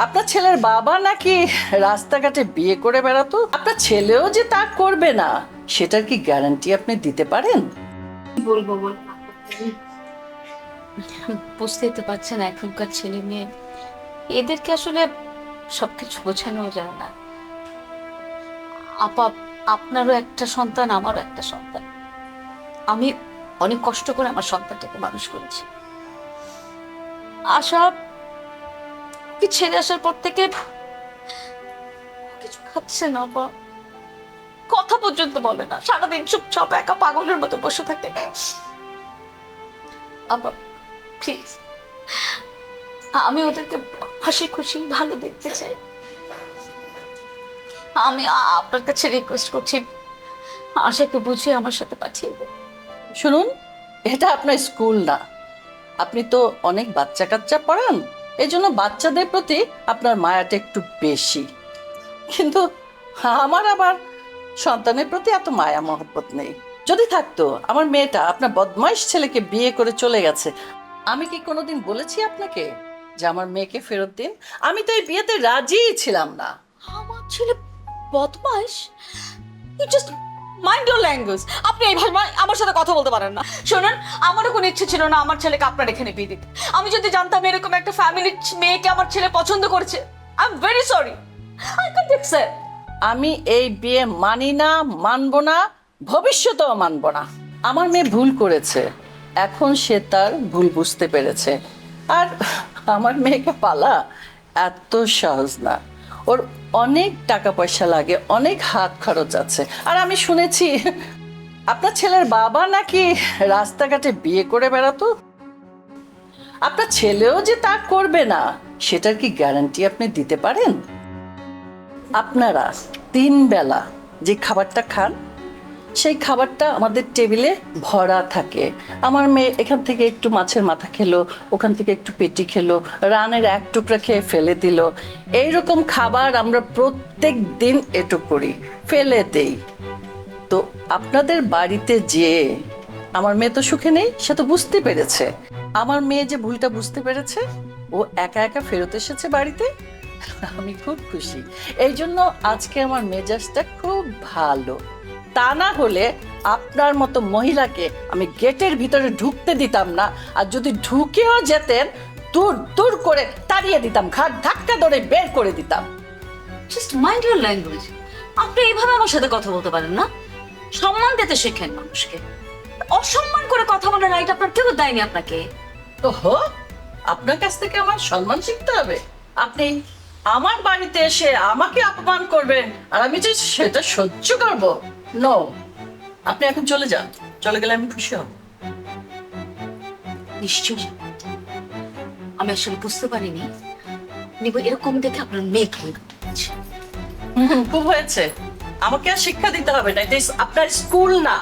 আপনার ছেলের বাবা নাকি রাস্তাঘাটে বিয়ে করে বেড়াতো, আপনার ছেলেও যে তা করবে না সেটার কি গ্যারান্টি আপনি দিতে পারেন? কি বলবো বল, বুঝতেই তো পারছেন এখনকার ছেলে মেয়ে, এদেরকে আসলে সবকিছু বোঝানো যায় না। আপা, আপনারও একটা সন্তান, আমারও একটা সন্তান। আমি অনেক কষ্ট করে আমার সন্তানটাকে মানুষ করেছি। আশা কি ছেড়ে আসার পর থেকে কিছু খাচ্ছে না আপা, কথা পর্যন্ত বলে না, সারাদিন চুপচাপ একা পাগলের মতো বসে থাকে। আপা প্লিজ, আমি ওদেরকে হাসি খুশি ভালো দেখতে চাই। আমি আপনার কাছে রিকোয়েস্ট করছি, আশাকে বুঝিয়ে আমার সাথে পাঠিয়ে দেন। শুনুন, এটা আপনার স্কুল না। আপনি তো অনেক বাচ্চা কাচ্চা পড়ান, এই জন্য বাচ্চাদের প্রতি আপনার মায়াটা একটু বেশি। কিন্তু আমার আবার সন্তানের প্রতি এত মায়া মহব্বত নেই। যদি থাকতো, আমার মেয়েটা আপনার বদমাইশ ছেলেকে বিয়ে করে চলে গেছে। আমি কি কোনোদিন বলেছি আপনাকে যে আমার মেয়েকে ফেরত দিন? আমি তো এই বিয়েতে রাজিই ছিলাম না। আমার ছেলে বদমাইশ? You just mind your language. আপনি এইভাবে আমার সাথে কথা বলতে পারেন না। শুনুন, আমারও কোনো ইচ্ছে ছিল না আমার ছেলেকে আপনার এখানে বিয়ে দিতে। আমি যদি জানতাম এরকম একটা ফ্যামিলির মেয়েকে আমার ছেলে পছন্দ করছে, I am very sorry, I can't accept. আমি এই বিয়ে মানি না, মানবো না, ভবিষ্যতেও মানবো না। আমার মেয়ে ভুল করেছে, এখন সে তার ভুল বুঝতে পেরেছে। আর আমার মেয়েকে পালা এত সহজ না। ওর অনেক টাকা পয়সা লাগে, অনেক হাত খরচ আছে। আর আমি শুনেছি আপনার ছেলের বাবা নাকি রাস্তাঘাটে বিয়ে করে বেড়াতো। আপনার ছেলেও যে তা করবে না সেটার কি গ্যারান্টি আপনি দিতে পারেন? আপনারা 3 বেলা যে খাবারটা খান, সেই খাবারটা আমাদের টেবিলে ভরা থাকে। আমার মেয়ে এখান থেকে একটু মাছের মাথা খেলো, ওখান থেকে একটু পেটি খেলো, রানের এক টুকরা খেয়ে ফেলে দিল। এইরকম খাবার আমরা প্রত্যেক দিন এটু করি, ফেলে দেই। তো আপনাদের বাড়িতে যে আমার মেয়ে তো সুখে নেই, সে তো বুঝতে পেরেছে। আমার মেয়ে যে ভুলটা বুঝতে পেরেছে, ও একা একা ফেরত এসেছে বাড়িতে। আমি খুব খুশি। এই জন্য আজকে আমার মেজাজটা খুব ভালো। তা না হলে আপনার মতো মহিলাকে আমি গেটের ভিতরে ঢুকতে দিতাম না। আর যদি ঢুকেও যেতেন, দূর দূর করে তাড়িয়ে দিতাম, ঘাট ধাক্কা ধরে বের করে দিতাম। Just mind your language. আপনি এইভাবে আমার সাথে কথা বলতে পারেন না। সম্মান দিতে শেখেন মানুষকে। অসম্মান করে কথা বলার রাইট আপনার কেউ দেয়নি আপনাকে। ওহো, আপনার কাছ থেকে আমার সম্মান শিখতে হবে? আপনি আমার বাড়িতে এসে আমাকে অপমান করবেন আর আমি যে সেটা সহ্য করব? নো, আপনি এখন চলে যান। চলে গেলে আমি খুশি হব। নিশ্চয়ই। আমি আসলে বুঝতে পারিনি নিব এরকম দেখে আপনার মেয়ে ভুল করেছে। খুব হয়েছে। আমাকে আর শিক্ষা দিতে হবে না, এটা আপনার স্কুল না।